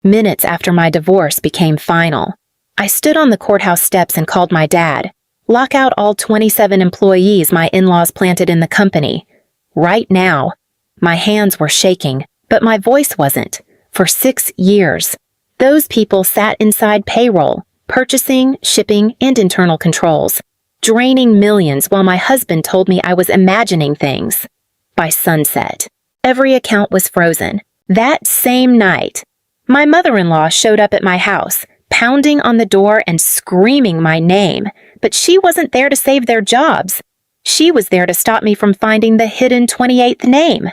minutes after my divorce became final. I stood on the courthouse steps and called my dad. Lock out all 27 employees my in-laws planted in the company. Right now. My hands were shaking, but my voice wasn't. For 6 years. Those people sat inside payroll, purchasing, shipping, and internal controls, draining millions while my husband told me I was imagining things. By sunset, every account was frozen. That same night, my mother-in-law showed up at my house, pounding on the door and screaming my name, but she wasn't there to save their jobs. She was there to stop me from finding the hidden 28th name.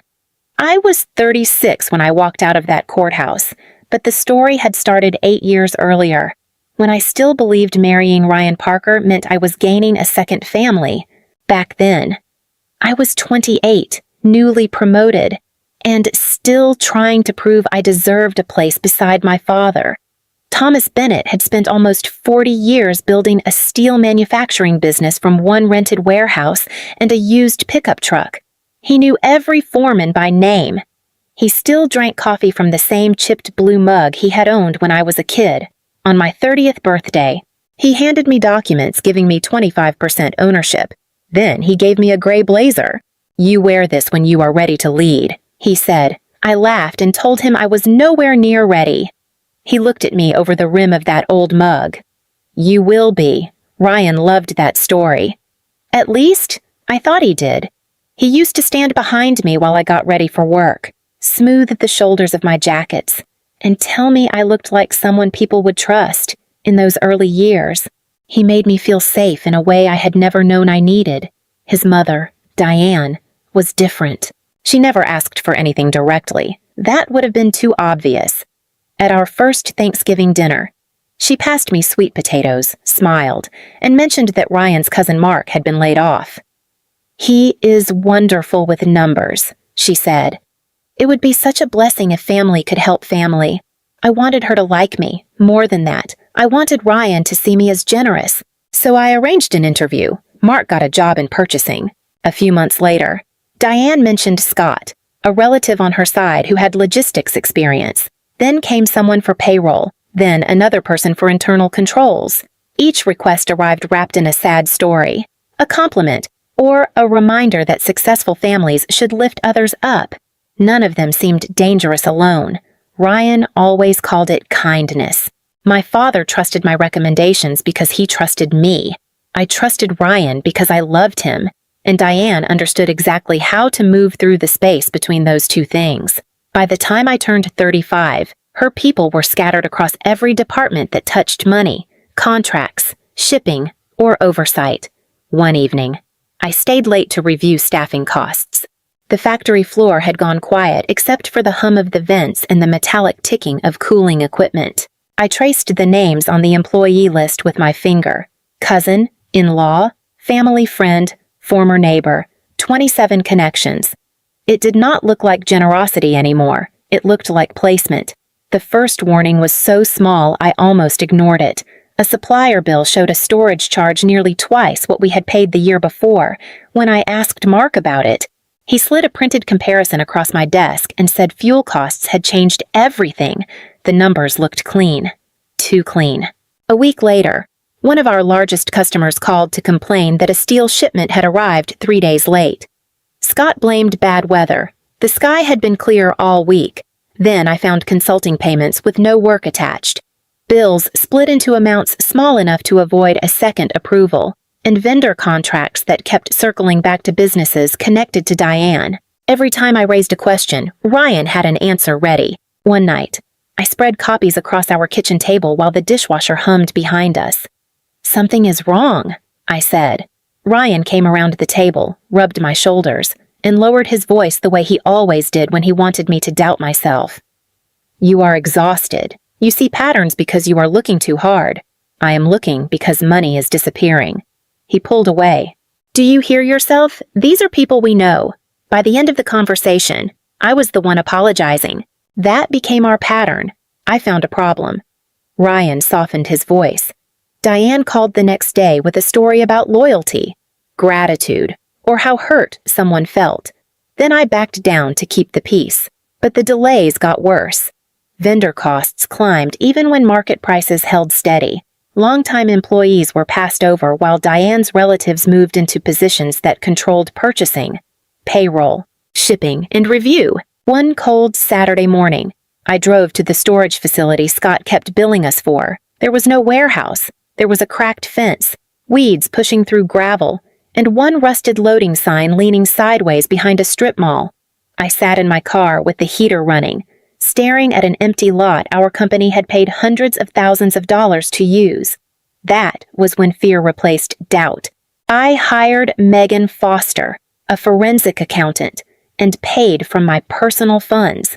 I was 36 when I walked out of that courthouse, but the story had started 8 years earlier, when I still believed marrying Ryan Parker meant I was gaining a second family. Back then, I was 28, newly promoted, and still trying to prove I deserved a place beside my father. Thomas Bennett had spent almost 40 years building a steel manufacturing business from one rented warehouse and a used pickup truck. He knew every foreman by name. He still drank coffee from the same chipped blue mug he had owned when I was a kid. On my 30th birthday, he handed me documents giving me 25% ownership. Then he gave me a gray blazer. "You wear this when you are ready to lead," he said. I laughed and told him I was nowhere near ready. He looked at me over the rim of that old mug. "You will be." Ryan loved that story. At least, I thought he did. He used to stand behind me while I got ready for work, smooth the shoulders of my jackets, and tell me I looked like someone people would trust. In those early years, he made me feel safe in a way I had never known I needed. His mother, Diane, was different. She never asked for anything directly. That would have been too obvious. At our first Thanksgiving dinner, she passed me sweet potatoes, smiled, and mentioned that Ryan's cousin Mark had been laid off. "He is wonderful with numbers," she said. "It would be such a blessing if family could help family." I wanted her to like me. More than that, I wanted Ryan to see me as generous. So I arranged an interview. Mark got a job in purchasing. A few months later, Diane mentioned Scott, a relative on her side who had logistics experience. Then came someone for payroll, then another person for internal controls. Each request arrived wrapped in a sad story, a compliment, or a reminder that successful families should lift others up. None of them seemed dangerous alone. Ryan always called it kindness. My father trusted my recommendations because he trusted me. I trusted Ryan because I loved him, and Diane understood exactly how to move through the space between those two things. By the time I turned 35, her people were scattered across every department that touched money, contracts, shipping, or oversight. One evening, I stayed late to review staffing costs. The factory floor had gone quiet except for the hum of the vents and the metallic ticking of cooling equipment. I traced the names on the employee list with my finger. Cousin, in-law, family friend, former neighbor, 27 connections. It did not look like generosity anymore. It looked like placement. The first warning was so small I almost ignored it. A supplier bill showed a storage charge nearly twice what we had paid the year before. When I asked Mark about it, he slid a printed comparison across my desk and said fuel costs had changed everything. The numbers looked clean. Too clean. A week later, one of our largest customers called to complain that a steel shipment had arrived 3 days late. Scott blamed bad weather. The sky had been clear all week. Then I found consulting payments with no work attached. Bills split into amounts small enough to avoid a second approval, and vendor contracts that kept circling back to businesses connected to Diane. Every time I raised a question, Ryan had an answer ready. One night, I spread copies across our kitchen table while the dishwasher hummed behind us. "Something is wrong," I said. Ryan came around the table, rubbed my shoulders, and lowered his voice the way he always did when he wanted me to doubt myself. "You are exhausted. You see patterns because you are looking too hard. I am looking because money is disappearing." He pulled away. "Do you hear yourself? These are people we know." By the end of the conversation, I was the one apologizing. That became our pattern. I found a problem. Ryan softened his voice. Diane called the next day with a story about loyalty, gratitude, or how hurt someone felt. Then I backed down to keep the peace. But the delays got worse. Vendor costs climbed even when market prices held steady. Longtime employees were passed over while Diane's relatives moved into positions that controlled purchasing, payroll, shipping, and review. One cold Saturday morning, I drove to the storage facility Scott kept billing us for. There was no warehouse. There was a cracked fence, weeds pushing through gravel, and one rusted loading sign leaning sideways behind a strip mall. I sat in my car with the heater running, staring at an empty lot our company had paid hundreds of thousands of dollars to use. That was when fear replaced doubt. I hired Megan Foster, a forensic accountant, and paid from my personal funds.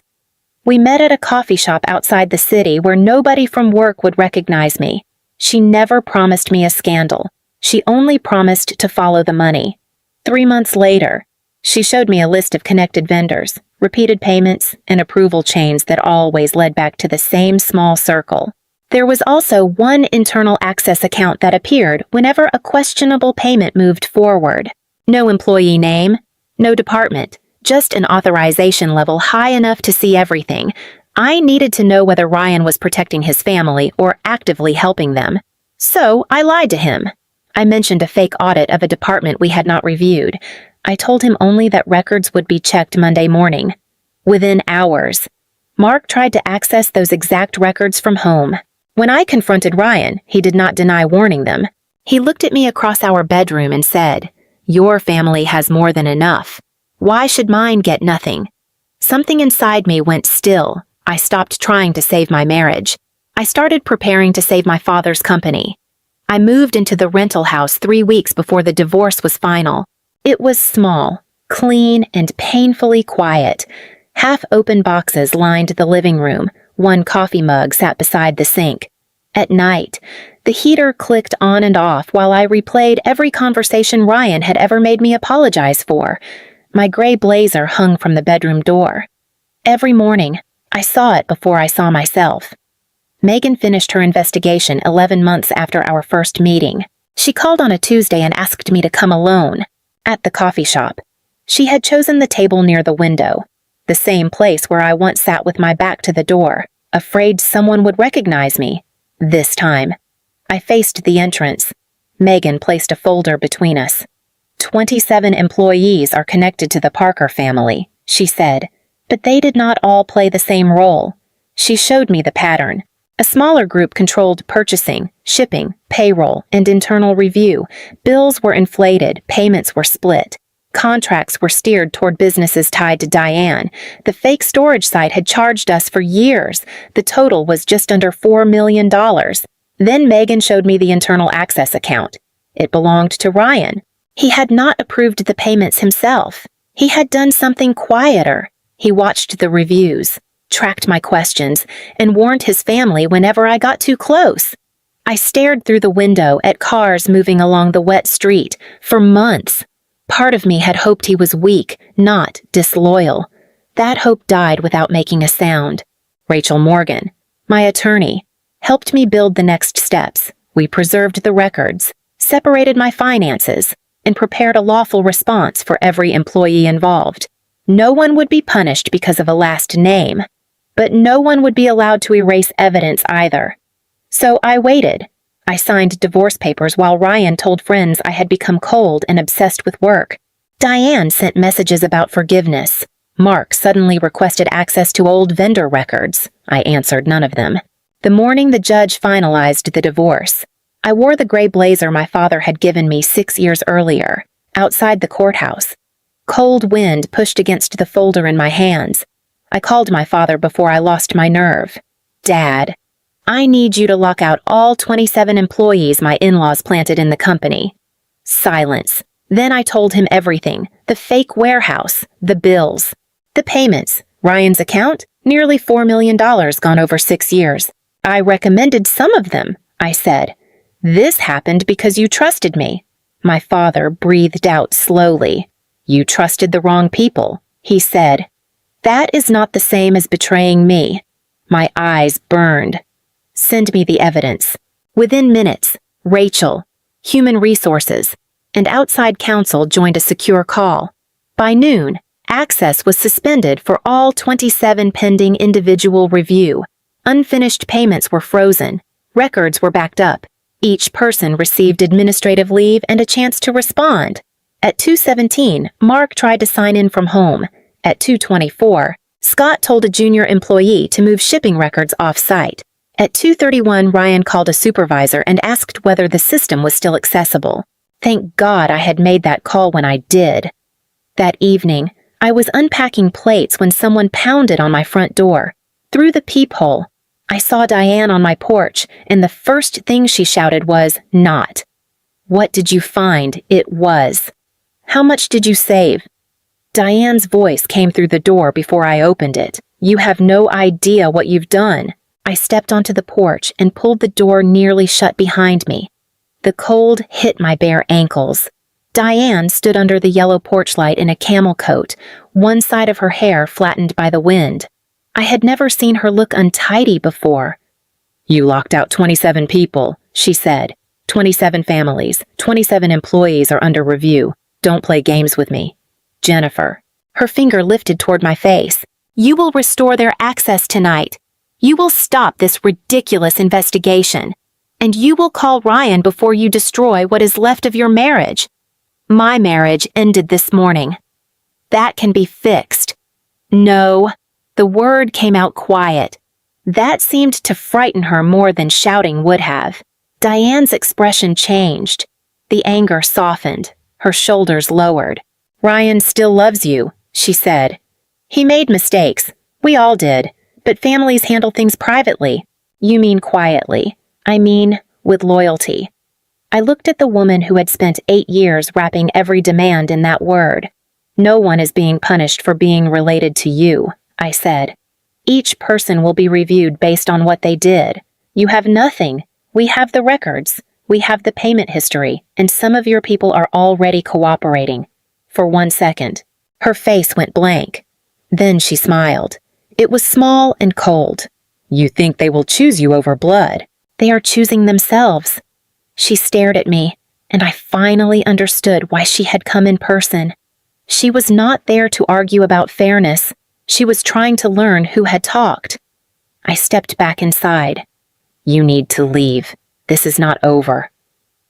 We met at a coffee shop outside the city where nobody from work would recognize me. She never promised me a scandal. She only promised to follow the money. 3 months later, she showed me a list of connected vendors, repeated payments, and approval chains that always led back to the same small circle. There was also one internal access account that appeared whenever a questionable payment moved forward. No employee name, no department, just an authorization level high enough to see everything. I needed to know whether Ryan was protecting his family or actively helping them. So I lied to him. I mentioned a fake audit of a department we had not reviewed. I told him only that records would be checked Monday morning. Within hours, Mark tried to access those exact records from home. When I confronted Ryan, he did not deny warning them. He looked at me across our bedroom and said, "Your family has more than enough. Why should mine get nothing?" Something inside me went still. I stopped trying to save my marriage. I started preparing to save my father's company. I moved into the rental house 3 weeks before the divorce was final. It was small, clean, and painfully quiet. Half-open boxes lined the living room. One coffee mug sat beside the sink. At night, the heater clicked on and off while I replayed every conversation Ryan had ever made me apologize for. My gray blazer hung from the bedroom door. Every morning, I saw it before I saw myself. Megan finished her investigation 11 months after our first meeting. She called on a Tuesday and asked me to come alone. At the coffee shop, she had chosen the table near the window, the same place where I once sat with my back to the door, afraid someone would recognize me. This time, I faced the entrance. Megan placed a folder between us. 27 employees are connected to the Parker family, she said, but they did not all play the same role. She showed me the pattern. A smaller group controlled purchasing, shipping, payroll, and internal review. Bills were inflated, payments were split. Contracts were steered toward businesses tied to Diane. The fake storage site had charged us for years. The total was just under $4 million. Then Megan showed me the internal access account. It belonged to Ryan. He had not approved the payments himself. He had done something quieter. He watched the reviews, tracked my questions, and warned his family whenever I got too close. I stared through the window at cars moving along the wet street for months. Part of me had hoped he was weak, not disloyal. That hope died without making a sound. Rachel Morgan, my attorney, helped me build the next steps. We preserved the records, separated my finances, and prepared a lawful response for every employee involved. No one would be punished because of a last name, but no one would be allowed to erase evidence either. So I waited. I signed divorce papers while Ryan told friends I had become cold and obsessed with work. Diane sent messages about forgiveness. Mark suddenly requested access to old vendor records. I answered none of them. The morning the judge finalized the divorce, I wore the gray blazer my father had given me 6 years earlier, outside the courthouse. Cold wind pushed against the folder in my hands. I called my father before I lost my nerve. "Dad, I need you to lock out all 27 employees my in-laws planted in the company." Silence. Then I told him everything. The fake warehouse, the bills, the payments, Ryan's account, nearly $4 million gone over 6 years. "I recommended some of them," I said. "This happened because you trusted me." My father breathed out slowly. "You trusted the wrong people," he said. "That is not the same as betraying me." My eyes burned. "Send me the evidence." Within minutes, Rachel, Human Resources, and outside counsel joined a secure call. By noon, Access was suspended for all 27 pending individual review. Unfinished payments were frozen. Records were backed up. Each person received administrative leave and a chance to respond. At 2:17, Mark tried to sign in from home. At 2:24, Scott told a junior employee to move shipping records off-site. At 2:31, Ryan called a supervisor and asked whether the system was still accessible. Thank God I had made that call when I did. That evening, I was unpacking plates when someone pounded on my front door. Through the peephole, I saw Diane on my porch, and the first thing she shouted was, "Not." "What did you find?" It was. "How much did you save?" Diane's voice came through the door before I opened it. "You have no idea what you've done." I stepped onto the porch and pulled the door nearly shut behind me. The cold hit my bare ankles. Diane stood under the yellow porch light in a camel coat, one side of her hair flattened by the wind. I had never seen her look untidy before. "You locked out 27 people," she said. 27 families, 27 employees are under review. Don't play games with me. Jennifer. Her finger lifted toward my face. "You will restore their access tonight. You will stop this ridiculous investigation. And you will call Ryan before you destroy what is left of your marriage. My marriage ended this morning. That can be fixed." "No." The word came out quiet. That seemed to frighten her more than shouting would have. Diane's expression changed. The anger softened. Her shoulders lowered. "Ryan still loves you," she said. "He made mistakes. We all did. But families handle things privately." "You mean quietly. I mean with loyalty." I looked at the woman who had spent 8 years wrapping every demand in that word. "No one is being punished for being related to you," I said. "Each person will be reviewed based on what they did. You have nothing. We have the records. We have the payment history, and some of your people are already cooperating." For 1 second, her face went blank. Then she smiled. It was small and cold. "You think they will choose you over blood?" "They are choosing themselves." She stared at me, and I finally understood why she had come in person. She was not there to argue about fairness. She was trying to learn who had talked. I stepped back inside. "You need to leave. This is not over."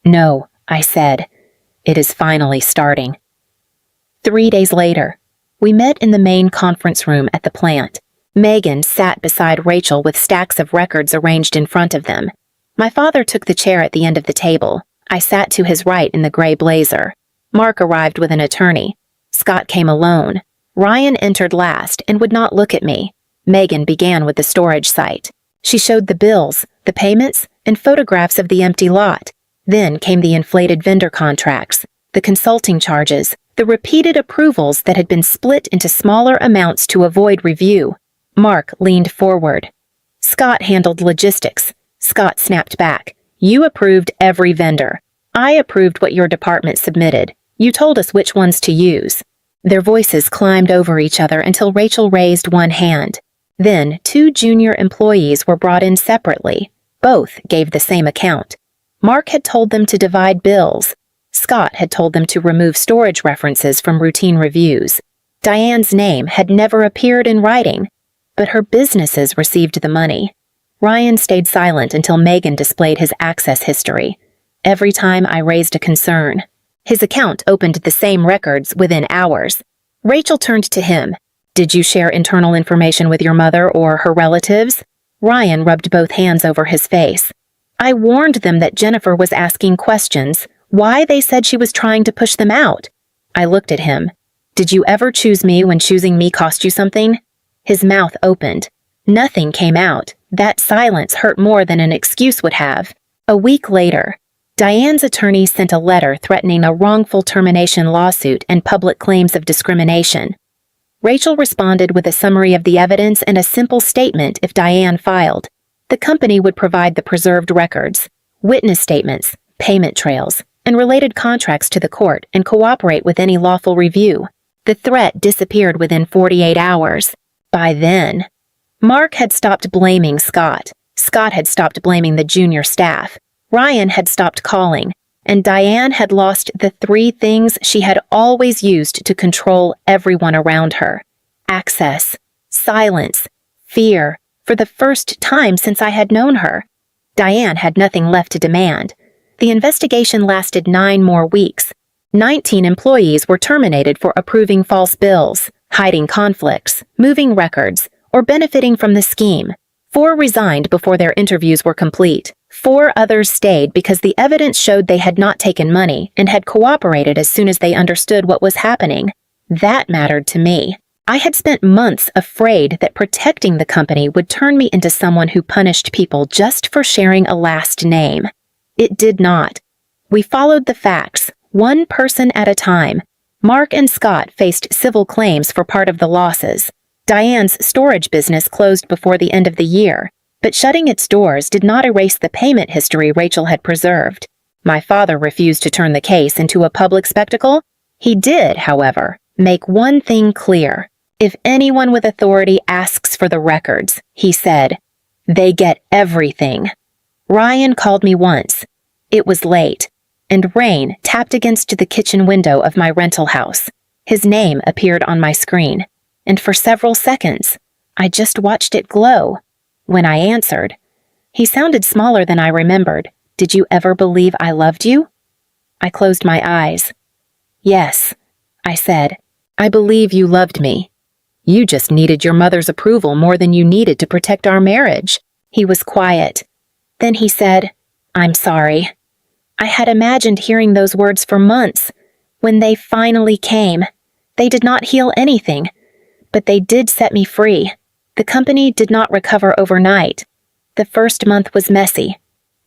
"No," I said. "It is finally starting." 3 days later, we met in the main conference room at the plant. Megan sat beside Rachel with stacks of records arranged in front of them. My father took the chair at the end of the table. I sat to his right in the gray blazer. Mark arrived with an attorney. Scott came alone. Ryan entered last and would not look at me. Megan began with the storage site. She showed the bills, the payments, and photographs of the empty lot. Then came the inflated vendor contracts, the consulting charges, the repeated approvals that had been split into smaller amounts to avoid review. Mark leaned forward. Scott handled logistics. Scott snapped back. "You approved every vendor. I approved what your department submitted. You told us which ones to use." Their voices climbed over each other until Rachel raised one hand. Then 2 junior employees were brought in separately. Both gave the same account. Mark had told them to divide bills. Scott had told them to remove storage references from routine reviews. Diane's name had never appeared in writing, but her businesses received the money. Ryan stayed silent until Megan displayed his access history. Every time I raised a concern, his account opened the same records within hours. Rachel turned to him. "Did you share internal information with your mother or her relatives?" Ryan rubbed both hands over his face. "I warned them that Jennifer was asking questions, why they said she was trying to push them out." I looked at him. "Did you ever choose me when choosing me cost you something?" His mouth opened. Nothing came out. That silence hurt more than an excuse would have. A week later, Diane's attorney sent a letter threatening a wrongful termination lawsuit and public claims of discrimination. Rachel responded with a summary of the evidence and a simple statement if Diane filed. The company would provide the preserved records, witness statements, payment trails, and related contracts to the court and cooperate with any lawful review. The threat disappeared within 48 hours. By then, Mark had stopped blaming Scott. Scott had stopped blaming the junior staff. Ryan had stopped calling, and Diane had lost the three things she had always used to control everyone around her: access, silence, fear. For the first time since I had known her, Diane had nothing left to demand. The investigation lasted 9 more weeks. 19 employees were terminated for approving false bills, hiding conflicts, moving records, or benefiting from the scheme. 4 resigned before their interviews were complete. 4 others stayed because the evidence showed they had not taken money and had cooperated as soon as they understood what was happening. That mattered to me. I had spent months afraid that protecting the company would turn me into someone who punished people just for sharing a last name. It did not. We followed the facts, one person at a time. Mark and Scott faced civil claims for part of the losses. Diane's storage business closed before the end of the year, but shutting its doors did not erase the payment history Rachel had preserved. My father refused to turn the case into a public spectacle. He did, however, make one thing clear. If anyone with authority asks for the records, he said, they get everything. Ryan called me once. It was late, and rain tapped against the kitchen window of my rental house. His name appeared on my screen, and for several seconds, I just watched it glow. When I answered, he sounded smaller than I remembered. Did you ever believe I loved you? I closed my eyes. Yes, I said. I believe you loved me. You just needed your mother's approval more than you needed to protect our marriage. He was quiet. Then he said, I'm sorry. I had imagined hearing those words for months. When they finally came, they did not heal anything, but they did set me free. The company did not recover overnight. The first month was messy.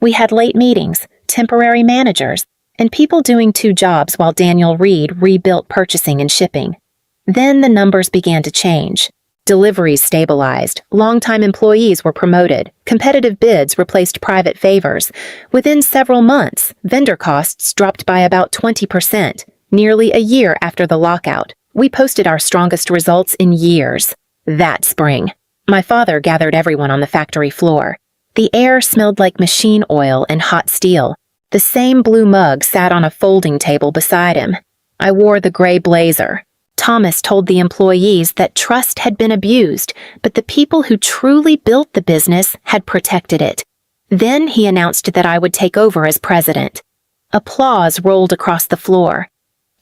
We had late meetings, temporary managers, and people doing 2 jobs while Daniel Reed rebuilt purchasing and shipping. Then the numbers began to change. Deliveries stabilized, longtime employees were promoted, competitive bids replaced private favors. Within several months, vendor costs dropped by about 20%. Nearly a year after the lockout, we posted our strongest results in years. That spring, my father gathered everyone on the factory floor. The air smelled like machine oil and hot steel. The same blue mug sat on a folding table beside him. I wore the gray blazer. Thomas told the employees that trust had been abused, but the people who truly built the business had protected it. Then he announced that I would take over as president. Applause rolled across the floor.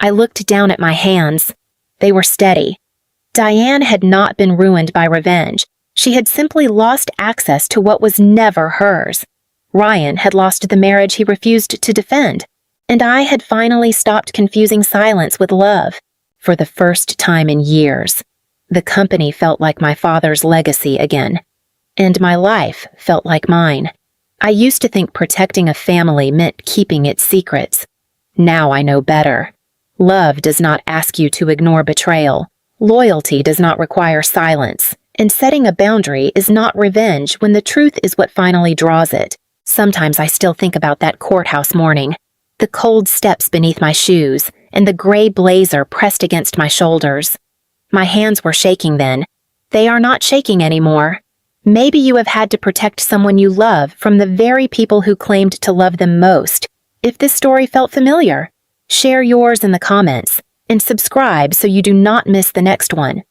I looked down at my hands. They were steady. Diane had not been ruined by revenge. She had simply lost access to what was never hers. Ryan had lost the marriage he refused to defend, and I had finally stopped confusing silence with love. For the first time in years, the company felt like my father's legacy again, and my life felt like mine. I used to think protecting a family meant keeping its secrets. Now I know better. Love does not ask you to ignore betrayal. Loyalty does not require silence, and setting a boundary is not revenge when the truth is what finally draws it. Sometimes I still think about that courthouse morning, the cold steps beneath my shoes, and the gray blazer pressed against my shoulders. My hands were shaking then. They are not shaking anymore. Maybe you have had to protect someone you love from the very people who claimed to love them most. If this story felt familiar, share yours in the comments and subscribe so you do not miss the next one.